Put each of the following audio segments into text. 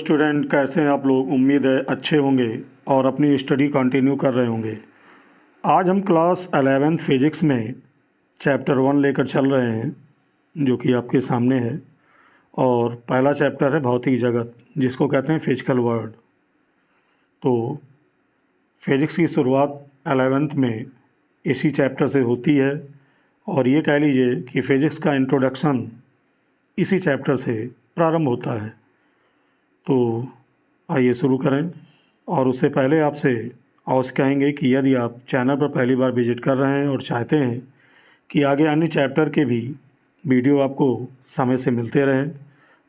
Student, कैसे हैं आप लोग। उम्मीद है अच्छे होंगे और अपनी स्टडी कंटिन्यू कर रहे होंगे। आज हम क्लास 11 फिज़िक्स में चैप्टर 1 लेकर चल रहे हैं जो कि आपके सामने है। और पहला चैप्टर है भौतिक जगत, जिसको कहते हैं फिजिकल वर्ल्ड। तो फिज़िक्स की शुरुआत 11th में इसी चैप्टर से होती है और ये कह लीजिए कि फ़िज़िक्स का इंट्रोडक्शन इसी चैप्टर से प्रारंभ होता है। तो आइए शुरू करें। और उससे पहले आपसे अवश्य कहेंगे कि यदि आप चैनल पर पहली बार विजिट कर रहे हैं और चाहते हैं कि आगे अन्य चैप्टर के भी वीडियो आपको समय से मिलते रहें,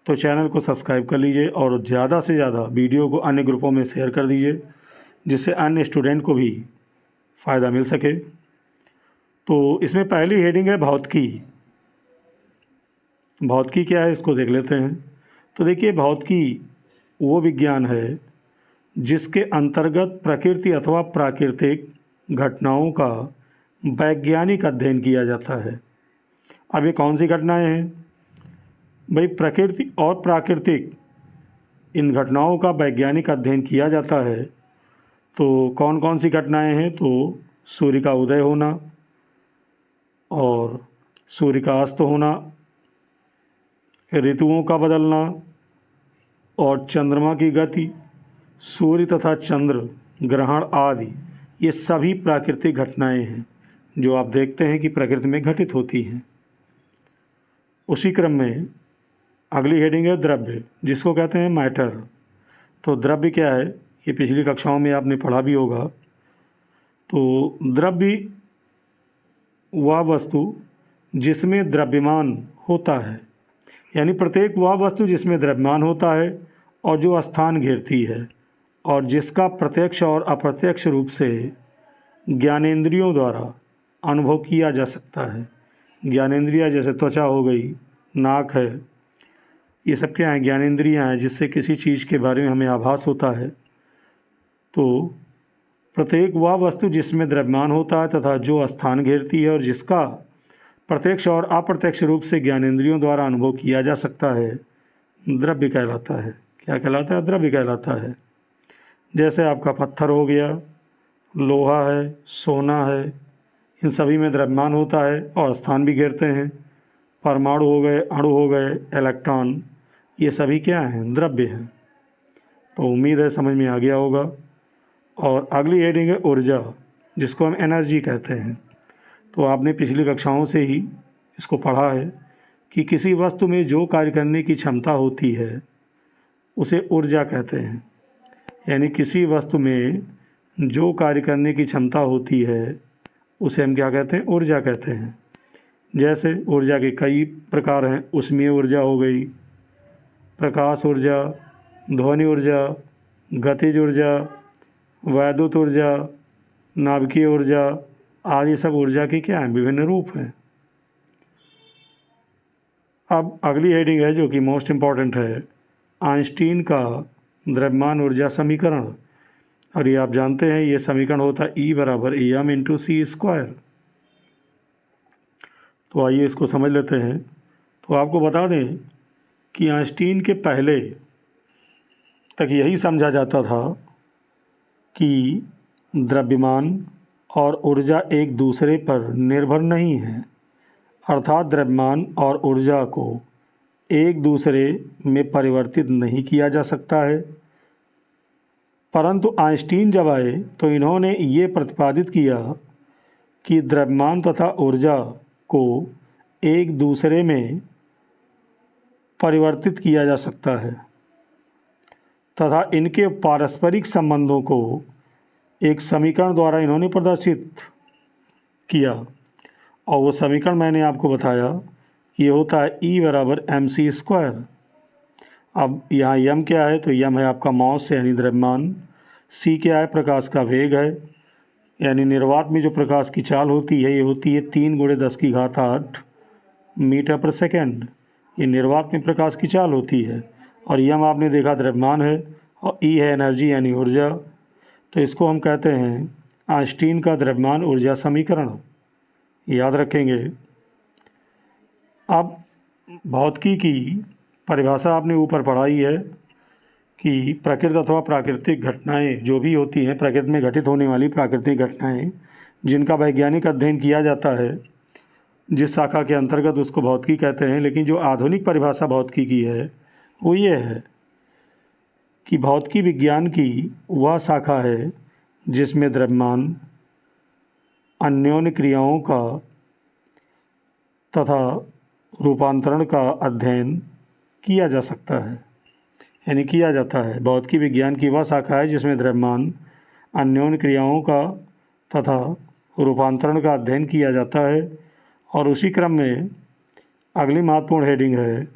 तो चैनल को सब्सक्राइब कर लीजिए और ज़्यादा से ज़्यादा वीडियो को अन्य ग्रुपों में शेयर कर दीजिए, जिससे अन्य स्टूडेंट को भी फ़ायदा मिल सके। तो इसमें पहली हेडिंग है भौतिकी। भौतिकी क्या है, इसको देख लेते हैं। तो देखिए, भौतिकी वो विज्ञान है जिसके अंतर्गत प्रकृति अथवा प्राकृतिक घटनाओं का वैज्ञानिक अध्ययन किया जाता है। अब ये कौन सी घटनाएं हैं भाई? प्रकृति और प्राकृतिक इन घटनाओं का वैज्ञानिक अध्ययन किया जाता है। तो कौन कौन सी घटनाएं हैं? तो सूर्य का उदय होना और सूर्य का अस्त होना, ऋतुओं का बदलना और चंद्रमा की गति, सूर्य तथा चंद्र ग्रहण आदि, ये सभी प्राकृतिक घटनाएं हैं जो आप देखते हैं कि प्रकृति में घटित होती हैं। उसी क्रम में अगली हेडिंग है द्रव्य, जिसको कहते हैं मैटर। तो द्रव्य क्या है, ये पिछली कक्षाओं में आपने पढ़ा भी होगा। तो द्रव्य वह वस्तु जिसमें द्रव्यमान होता है, यानी प्रत्येक वह वस्तु जिसमें द्रव्यमान होता है और जो स्थान घेरती है और जिसका प्रत्यक्ष और अप्रत्यक्ष रूप से ज्ञानेंद्रियों द्वारा अनुभव किया जा सकता है। ज्ञानेंद्रियाँ जैसे त्वचा हो गई, नाक है, ये सब क्या हैं? ज्ञानेंद्रियाँ हैं, जिससे किसी चीज़ के बारे में हमें आभास होता है। तो प्रत्येक वह वस्तु जिसमें द्रव्यमान होता है तथा जो स्थान घेरती है और जिसका प्रत्यक्ष और अप्रत्यक्ष रूप से ज्ञानेंद्रियों द्वारा अनुभव किया जा सकता है, द्रव्य कहलाता है। क्या कहलाता है? द्रव्य कहलाता है। जैसे आपका पत्थर हो गया, लोहा है, सोना है, इन सभी में द्रव्यमान होता है और स्थान भी घेरते हैं। परमाणु हो गए, अणु हो गए, इलेक्ट्रॉन, ये सभी क्या हैं? द्रव्य हैं। तो उम्मीद है समझ में आ गया होगा। और अगली हेडिंग है ऊर्जा, जिसको हम एनर्जी कहते हैं। तो आपने पिछली कक्षाओं से ही इसको पढ़ा है कि किसी वस्तु में जो कार्य करने की क्षमता होती है उसे ऊर्जा कहते हैं। यानी किसी वस्तु में जो कार्य करने की क्षमता होती है उसे हम क्या कहते हैं? ऊर्जा कहते हैं। जैसे ऊर्जा के कई प्रकार हैं। ऊष्मीय ऊर्जा हो गई, प्रकाश ऊर्जा, ध्वनि ऊर्जा, गतिज ऊर्जा, वैद्युत ऊर्जा, नाभिकीय ऊर्जा आदि सब ऊर्जा के क्या हैं? विभिन्न रूप हैं। अब अगली हेडिंग है जो कि मोस्ट इम्पॉर्टेंट है, आइंस्टीन का द्रव्यमान ऊर्जा समीकरण। और ये आप जानते हैं, ये समीकरण होता है E बराबर m/c²। तो आइए इसको समझ लेते हैं। तो आपको बता दें कि आइंस्टीन के पहले तक यही समझा जाता था कि द्रव्यमान और ऊर्जा एक दूसरे पर निर्भर नहीं है, अर्थात द्रव्यमान और ऊर्जा को एक दूसरे में परिवर्तित नहीं किया जा सकता है। परंतु आइंस्टीन जब आए तो इन्होंने ये प्रतिपादित किया कि द्रव्यमान तथा ऊर्जा को एक दूसरे में परिवर्तित किया जा सकता है तथा इनके पारस्परिक संबंधों को एक समीकरण द्वारा इन्होंने प्रदर्शित किया। और वो समीकरण मैंने आपको बताया, ये होता है E बराबर mc²। अब यहाँ m क्या है? तो m है आपका मास यानी द्रव्यमान, c क्या है? प्रकाश का वेग है, यानी निर्वात में जो प्रकाश की चाल होती है ये होती है 3 × 10⁸ मीटर पर सेकेंड। ये निर्वात में प्रकाश की चाल होती है। और m आपने देखा द्रव्यमान है और E है एनर्जी यानी ऊर्जा। तो इसको हम कहते हैं आइंस्टीन का द्रव्यमान ऊर्जा समीकरण, याद रखेंगे। अब भौतिकी की परिभाषा आपने ऊपर पढ़ाई है कि प्रकृति अथवा प्राकृतिक घटनाएं जो भी होती हैं, प्रकृति में घटित होने वाली प्राकृतिक घटनाएं जिनका वैज्ञानिक अध्ययन किया जाता है, जिस शाखा के अंतर्गत उसको भौतिकी कहते हैं। लेकिन जो आधुनिक परिभाषा भौतिकी की है वो ये है कि भौतिकी विज्ञान की वह शाखा है जिसमें द्रव्यमान, अन्योन्य क्रियाओं का तथा रूपांतरण का अध्ययन किया जा सकता है, यानी किया जाता है। भौतिकी विज्ञान की वह शाखा है जिसमें द्रव्यमान, अन्योन्य क्रियाओं का तथा रूपांतरण का अध्ययन किया जाता है। और उसी क्रम में अगली महत्वपूर्ण हेडिंग है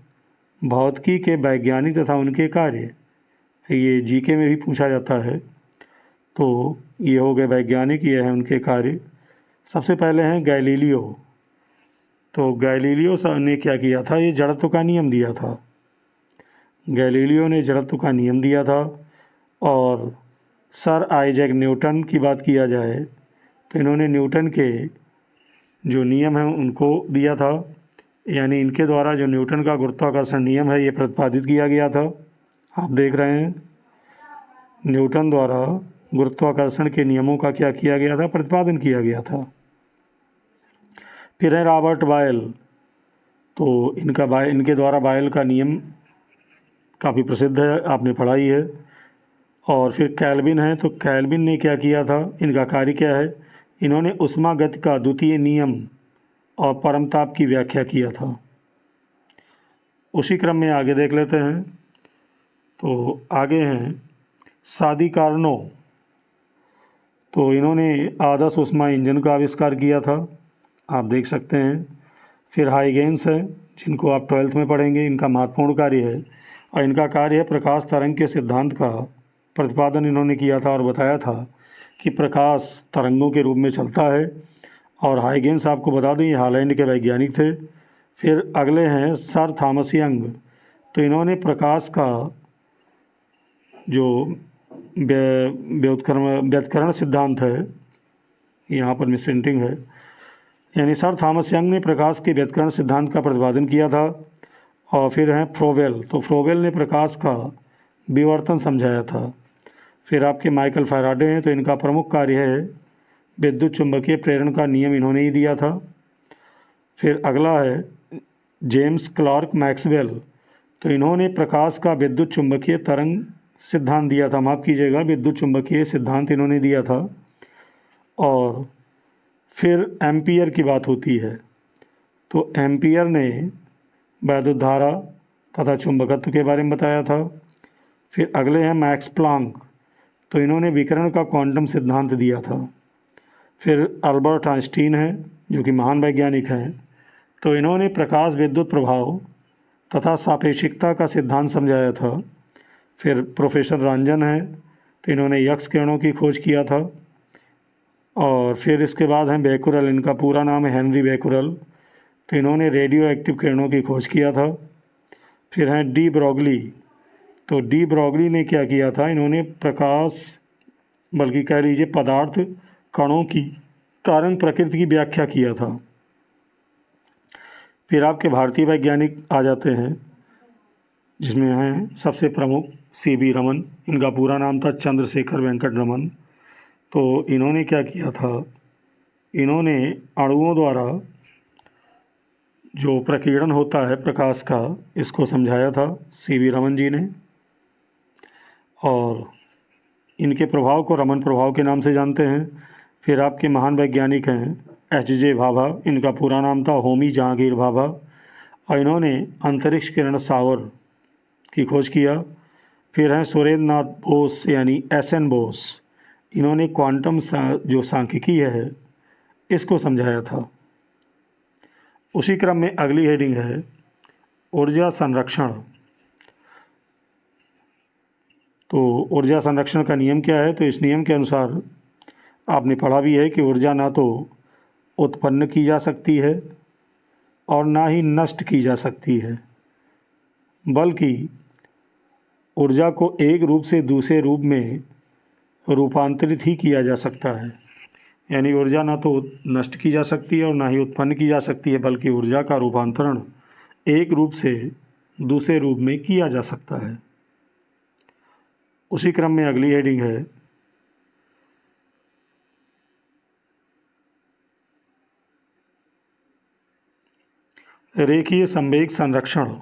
भौतिकी के वैज्ञानिक तथा उनके कार्य। ये जीके में भी पूछा जाता है। तो ये हो गए वैज्ञानिक, ये हैं उनके कार्य। सबसे पहले हैं गैलीलियो। तो गैलीलियो ने क्या किया था, ये जड़त्व का नियम दिया था। गैलीलियो ने जड़त्व का नियम दिया था। और सर आइजैक न्यूटन की बात किया जाए तो इन्होंने न्यूटन के जो नियम हैं उनको दिया था, यानी इनके द्वारा जो न्यूटन का गुरुत्वाकर्षण नियम है ये प्रतिपादित किया गया था। आप देख रहे हैं न्यूटन द्वारा गुरुत्वाकर्षण के नियमों का क्या किया गया था, प्रतिपादन किया गया था। फिर है रॉबर्ट बायल। तो इनके द्वारा बायल का नियम काफ़ी प्रसिद्ध है, आपने पढ़ा ही है। और फिर कैल्विन है। तो कैल्विन ने क्या किया था, इनका कार्य क्या है, इन्होंने ऊष्मागति का द्वितीय नियम और परमताप की व्याख्या किया था। उसी क्रम में आगे देख लेते हैं। तो आगे हैं सादी कार्नो। तो इन्होंने आदर्श ऊष्मा इंजन का आविष्कार किया था, आप देख सकते हैं। फिर हाइगेंस है, जिनको आप 12th में पढ़ेंगे। इनका महत्वपूर्ण कार्य है और इनका कार्य है प्रकाश तरंग के सिद्धांत का प्रतिपादन इन्होंने किया था और बताया था कि प्रकाश तरंगों के रूप में चलता है। और हाइगेंस आपको बता दें ये हॉलैंड के वैज्ञानिक थे। फिर अगले हैं सर थॉमस यंग। तो इन्होंने प्रकाश का जो व्युत्करण सिद्धांत है, यहाँ पर मिसप्रिंटिंग है, यानी सर थॉमस यंग ने प्रकाश के व्युत्करण सिद्धांत का प्रतिपादन किया था। और फिर हैं फ्रोबेल। तो फ्रोबेल ने प्रकाश का विवर्तन समझाया था। फिर आपके माइकल फैराडे हैं। तो इनका प्रमुख कार्य है विद्युत चुंबकीय प्रेरण का नियम इन्होंने ही दिया था। फिर अगला है जेम्स क्लार्क मैक्सवेल। तो इन्होंने प्रकाश का विद्युत चुंबकीय तरंग सिद्धांत दिया था, माफ़ कीजिएगा, विद्युत चुंबकीय सिद्धांत इन्होंने दिया था। और फिर एम्पियर की बात होती है। तो एम्पियर ने वैद्युत धारा तथा चुंबकत्व के बारे में बताया था। फिर अगले हैं मैक्स प्लांक। तो इन्होंने विकिरण का क्वांटम सिद्धांत दिया था। फिर अल्बर्ट आइंस्टीन हैं, जो कि महान वैज्ञानिक हैं। तो इन्होंने प्रकाश विद्युत प्रभाव तथा सापेक्षिकता का सिद्धांत समझाया था। फिर प्रोफेसर रंजन हैं। तो इन्होंने यक्स किरणों की खोज किया था। और फिर इसके बाद हैं बेकुरल। इनका पूरा नाम है हेनरी बेकुरल। तो इन्होंने रेडियो एक्टिव किरणों की खोज किया था। फिर हैं डी ब्रॉगली। तो डी ब्रॉगली ने क्या किया था, इन्होंने प्रकाश, बल्कि कह लीजिए पदार्थ कणों की तरंग प्रकृति की व्याख्या किया था। फिर आपके भारतीय वैज्ञानिक आ जाते हैं, जिसमें हैं सबसे प्रमुख सीवी रमन। इनका पूरा नाम था चंद्रशेखर वेंकट रमन। तो इन्होंने क्या किया था, इन्होंने अणुओं द्वारा जो प्रकीर्णन होता है प्रकाश का, इसको समझाया था सीवी रमन जी ने। और इनके प्रभाव को रमन प्रभाव के नाम से जानते हैं। फिर आपके महान वैज्ञानिक हैं एच.जे. भाभा। इनका पूरा नाम था होमी जहांगीर भाभा। और इन्होंने अंतरिक्ष किरण सावर की खोज किया। फिर हैं सुरेंद्र नाथ बोस, यानी एस.एन. बोस। इन्होंने क्वांटम जो सांख्यिकी है इसको समझाया था। उसी क्रम में अगली हेडिंग है ऊर्जा संरक्षण। तो ऊर्जा संरक्षण का नियम क्या है, तो इस नियम के अनुसार आपने पढ़ा भी है कि ऊर्जा ना तो उत्पन्न की जा सकती है और ना ही नष्ट की जा सकती है, बल्कि ऊर्जा को एक रूप से दूसरे रूप में रूपांतरित ही किया जा सकता है। यानी ऊर्जा ना तो नष्ट की जा सकती है और ना ही उत्पन्न की जा सकती है, बल्कि ऊर्जा का रूपांतरण एक रूप से दूसरे रूप में किया जा सकता है। उसी क्रम में अगली हेडिंग है रेखीय संवेग संरक्षण।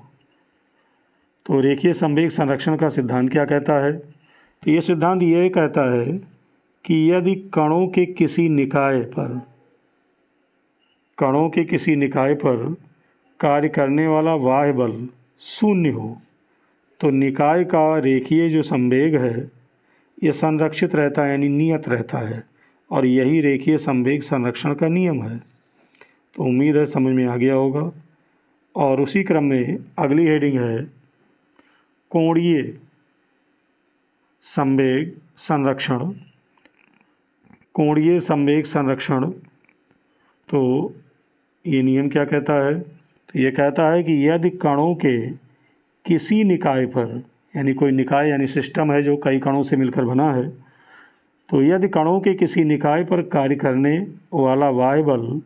तो रेखीय संवेग संरक्षण का सिद्धांत क्या कहता है? तो ये सिद्धांत ये कहता है कि यदि कणों के किसी निकाय पर कार्य करने वाला बाह्य बल शून्य हो तो निकाय का रेखीय जो संवेग है ये संरक्षित रहता है, यानी नियत रहता है, और यही रेखीय संवेग संरक्षण का नियम है। तो उम्मीद है समझ में आ गया होगा। और उसी क्रम में अगली हेडिंग है कोणीय संवेग संरक्षण। कोणीय संवेग संरक्षण, तो ये नियम क्या कहता है? तो ये कहता है कि यदि कणों के किसी निकाय पर, यानी कोई निकाय यानी सिस्टम है जो कई कणों से मिलकर बना है, तो यदि कणों के किसी निकाय पर कार्य करने वाला बाह्य बल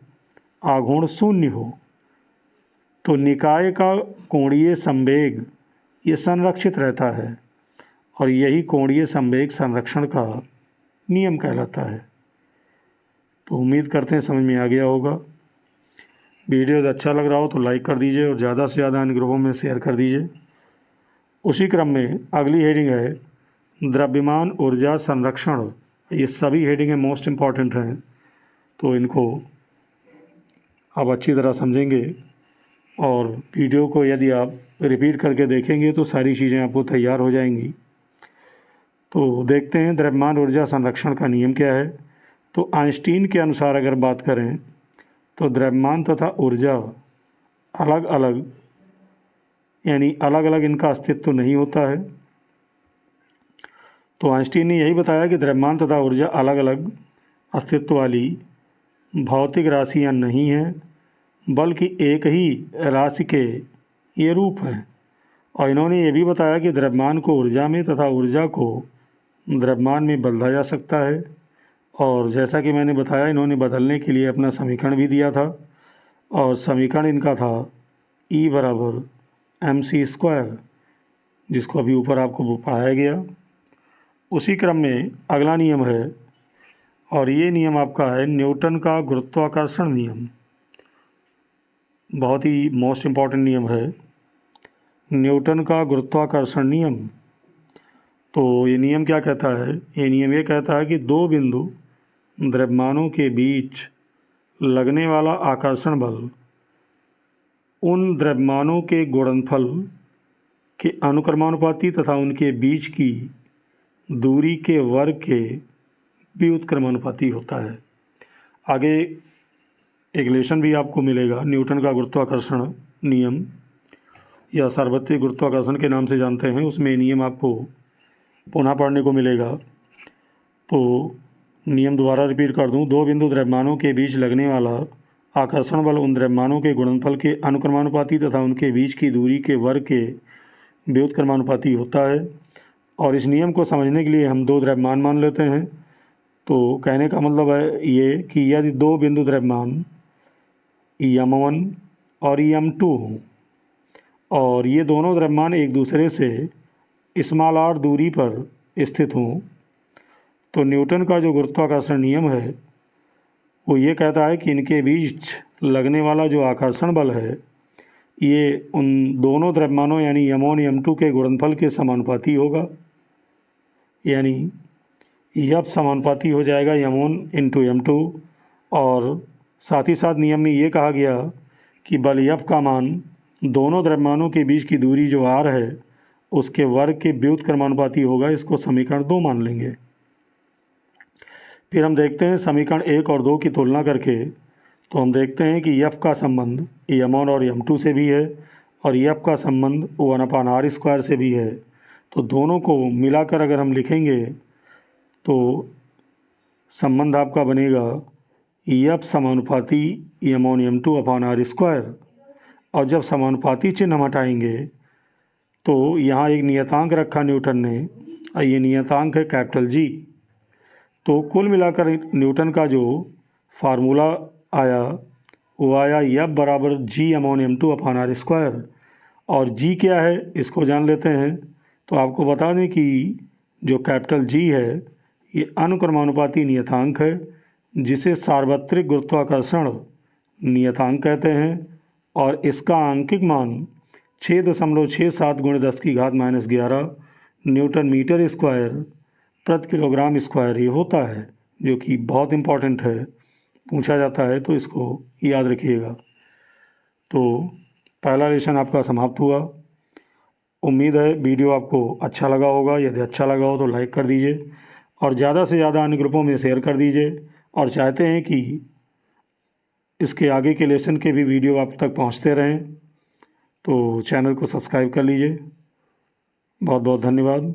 आघूर्ण शून्य हो तो निकाय का कोणीय संवेग ये संरक्षित रहता है, और यही कोणीय संवेग संरक्षण का नियम कहलाता है। तो उम्मीद करते हैं समझ में आ गया होगा। वीडियो अच्छा लग रहा हो तो लाइक कर दीजिए और ज़्यादा से ज़्यादा इन ग्रुपों में शेयर कर दीजिए। उसी क्रम में अगली हेडिंग है द्रव्यमान ऊर्जा संरक्षण। ये सभी हेडिंगें मोस्ट इम्पॉर्टेंट हैं, तो इनको आप अच्छी तरह समझेंगे और वीडियो को यदि आप रिपीट करके देखेंगे तो सारी चीज़ें आपको तैयार हो जाएंगी। तो देखते हैं द्रव्यमान ऊर्जा संरक्षण का नियम क्या है। तो आइंस्टीन के अनुसार अगर बात करें तो द्रव्यमान तथा ऊर्जा अलग अलग, यानी अलग अलग इनका अस्तित्व नहीं होता है। तो आइंस्टीन ने यही बताया कि द्रव्यमान तथा ऊर्जा अलग अलग अस्तित्व वाली भौतिक राशियाँ नहीं हैं, बल्कि एक ही राशि के ये रूप हैं। और इन्होंने ये भी बताया कि द्रव्यमान को ऊर्जा में तथा ऊर्जा को द्रव्यमान में बदला जा सकता है। और जैसा कि मैंने बताया, इन्होंने बदलने के लिए अपना समीकरण भी दिया था, और समीकरण इनका था E बराबर mc², जिसको अभी ऊपर आपको पढ़ाया गया। उसी क्रम में अगला नियम है, और ये नियम आपका है न्यूटन का गुरुत्वाकर्षण नियम। बहुत ही मोस्ट इम्पॉर्टेंट नियम है न्यूटन का गुरुत्वाकर्षण नियम। तो ये नियम क्या कहता है? ये नियम ये कहता है कि दो बिंदु द्रव्यमानों के बीच लगने वाला आकर्षण बल उन द्रव्यमानों के गुणनफल के अनुक्रमानुपाती तथा उनके बीच की दूरी के वर्ग के व्युत्क्रमानुपाती होता है। आगे एक लेसन भी आपको मिलेगा, न्यूटन का गुरुत्वाकर्षण नियम या सार्वत्रिक गुरुत्वाकर्षण के नाम से जानते हैं, उसमें नियम आपको पुनः पढ़ने को मिलेगा। तो नियम दोबारा रिपीट कर दूं, दो बिंदु द्रव्यमानों के बीच लगने वाला आकर्षण बल उन द्रव्यमानों के गुणनफल के अनुक्रमानुपाती तथा उनके बीच की दूरी के वर्ग के व्युत्क्रमानुपाती होता है। और इस नियम को समझने के लिए हम दो द्रव्यमान मान लेते हैं। तो कहने का मतलब है ये कि यदि दो बिंदु द्रव्यमान m1 और m2 हों और ये दोनों द्रव्यमान एक दूसरे से r दूरी पर स्थित हों, तो न्यूटन का जो गुरुत्वाकर्षण नियम है वो ये कहता है कि इनके बीच लगने वाला जो आकर्षण बल है ये उन दोनों द्रव्यमानों यानी m1 m2 के गुणनफल के समानुपाती होगा, यानी यह समानुपाती हो जाएगा m1 इंटू m2। और साथ ही साथ नियम में ये कहा गया कि बल F का मान दोनों द्रव्यमानों के बीच की दूरी जो r है उसके वर्ग के व्युत्क्रमानुपाती होगा। इसको समीकरण 2 मान लेंगे। फिर हम देखते हैं समीकरण 1 और 2 की तुलना करके, तो हम देखते हैं कि F का संबंध m1 और m2 से भी है और F का संबंध 1/r² से भी है। तो दोनों को मिलाकर अगर हम लिखेंगे तो संबंध आपका बनेगा F समानुपाती m1 m2/r²। और जब समानुपाती चिन्ह हम हटाएंगे तो यहाँ एक नियतांक रखा न्यूटन ने, और ये नियतांक है कैपिटल G। तो कुल मिलाकर न्यूटन का जो फार्मूला आया वो आया F बराबर g/m1 m2/r²। और G क्या है इसको जान लेते हैं। तो आपको बता दें कि जो कैपिटल जी है ये अनुक्रमानुपाती नियतांक है जिसे सार्वत्रिक गुरुत्वाकर्षण नियतांक कहते हैं और इसका आंकिक मान 6.67 × 10⁻⁻11 न्यूटन मीटर स्क्वायर प्रति किलोग्राम स्क्वायर ये होता है, जो कि बहुत इम्पॉर्टेंट है, पूछा जाता है तो इसको याद रखिएगा। तो पहला लेसन आपका समाप्त हुआ। उम्मीद है वीडियो आपको अच्छा लगा होगा। यदि अच्छा लगा हो तो लाइक कर दीजिए और ज़्यादा से ज़्यादा अन्य ग्रुपों में शेयर कर दीजिए। और चाहते हैं कि इसके आगे के लेसन के भी वीडियो आप तक पहुंचते रहें तो चैनल को सब्सक्राइब कर लीजिए। बहुत बहुत धन्यवाद।